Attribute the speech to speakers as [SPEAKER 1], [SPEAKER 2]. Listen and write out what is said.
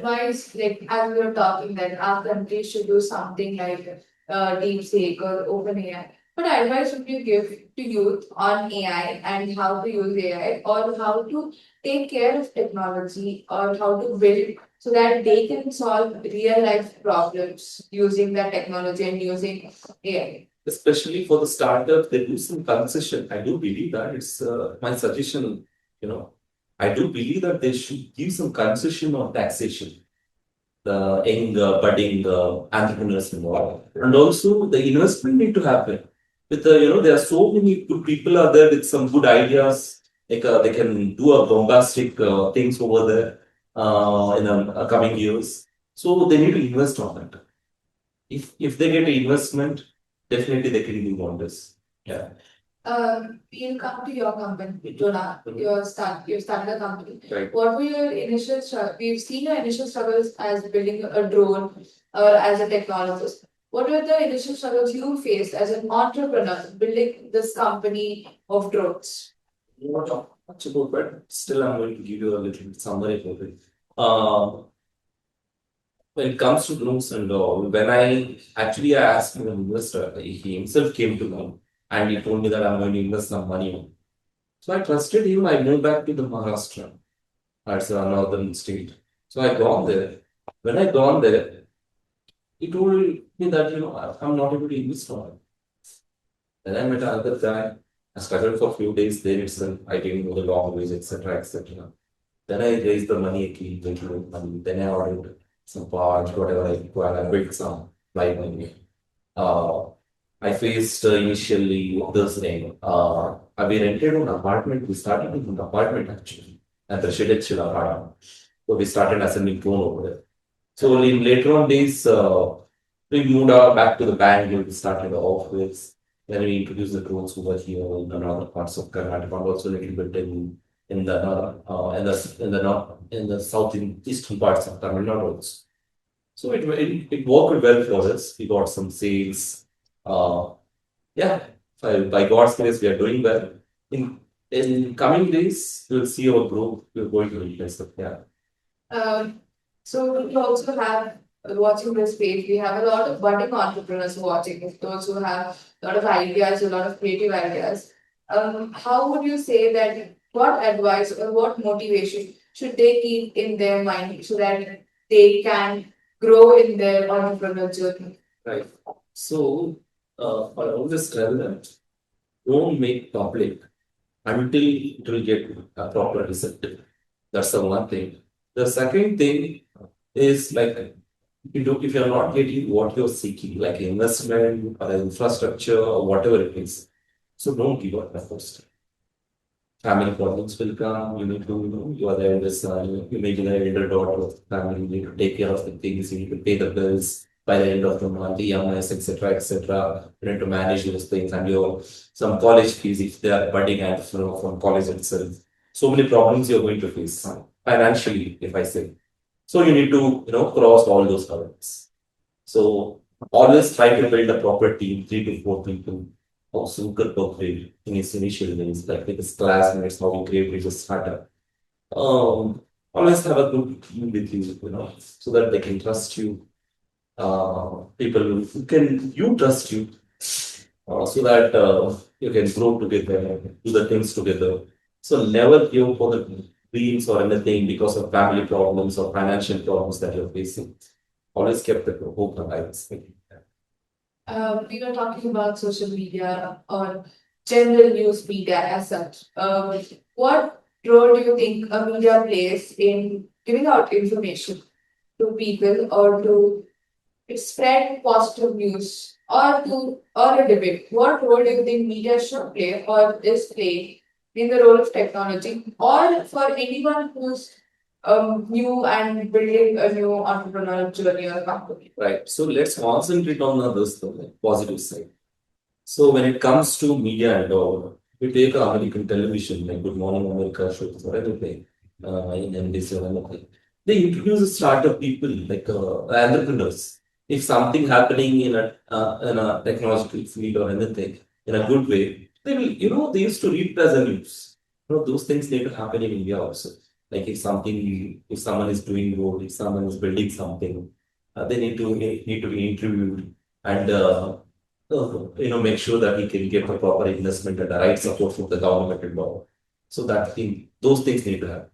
[SPEAKER 1] advice, like as we were talking, that our country should do something like DeepSeek or OpenAI, what advice would you give to youth on AI and how to use AI, or how to take care of technology, or how to build so that they can solve real life problems using the technology and using AI?
[SPEAKER 2] Especially for the startup, they do some concession. I do believe that it's my suggestion. You know, I do believe that they should give some concession on taxation. The young budding entrepreneurs involved, and also the investment need to happen. With the there are so many good people out there with some good ideas. Like they can do a bombastic things over there in coming years. So they need to invest on that. If they get investment, definitely they can do wonders. Yeah.
[SPEAKER 1] You come to your company, Jonah, you started a company.
[SPEAKER 2] Right.
[SPEAKER 1] What were your initial struggles? We've seen your initial struggles as building a drone or as a technologist. What were the initial struggles you faced as an entrepreneur building this company of drones?
[SPEAKER 2] Not much about, but still I'm going to give you a little bit summary about it. Uh, when it comes to drones and all, when I asked an investor, he himself came to me and he told me that I'm going to invest some money. So I trusted him. I moved back to the Maharashtra. That's a northern state. So I gone there. When I gone there, he told me that I'm not able to invest on it. Then I met another guy. I struggled for a few days there itself. I didn't know the language, etc., etc. Then I raised the money again, little money. Then I ordered some parts, whatever I required. I built some live money. Uh, I faced initially this thing. We rented an apartment. We started in an apartment actually at the residential apartment. So we started assembling drone over there. So in later on days, we moved back to the Bangalore. We started the office. Then we introduced the drones over here in other parts of Karnataka, and also a little bit in the in the south and eastern parts of Tamil Nadu also. So it worked well for us. We got some sales. Uh, yeah, by God's grace, we are doing well. In coming days, you'll see our growth. We're going to realize that. Yeah.
[SPEAKER 1] So we also have watching this page, we have a lot of budding entrepreneurs watching this, those who have a lot of ideas, a lot of creative ideas. How would you say that what advice or what motivation should they keep in their mind so that they can grow in their entrepreneurial journey?
[SPEAKER 2] Right. So, I always tell them, don't make public until it will get a proper result. That's the one thing. The second thing is like if you're not getting what you're seeking, like investment or infrastructure or whatever it is, so don't give up the first. Family problems will come. You need to, you are there with you may be the elder daughter of the family. You need to take care of the things. You need to pay the bills by the end of the month, EMIs, etc., etc. You need to manage those things and your some college fees if they are budding and from college itself. So many problems you're going to face financially, if I say. So you need to, cross all those hurdles. So always try to build a proper team, 3 to 4 people. Also, good work rate in its initial days, like with his classmates, how we create a startup. Always have a good team with you, so that they can trust you. People who can you trust you, so that you can grow together, do the things together. So never give for the dreams or anything because of family problems or financial problems that you're facing. Always kept the hope alive.
[SPEAKER 1] We were talking about social media or general news media as such. What role do you think a media plays in giving out information to people or to spread positive news or a debate? What role do you think media should play or is playing in the role of technology, or for anyone who's new and building a new entrepreneurial journey or company?
[SPEAKER 2] Right. So let's concentrate on this positive side. So when it comes to media and all, we take American television, like Good Morning America shows or anything, in NBC or anything. They introduce startup people like entrepreneurs. If something happening in a technological field or anything in a good way, they will, they used to read it as a news. Those things need to happen in India also. Like if someone is doing road, if someone is building something, they need to be interviewed and make sure that he can get the proper investment and the right support from the government and all. So that thing, those things need to happen.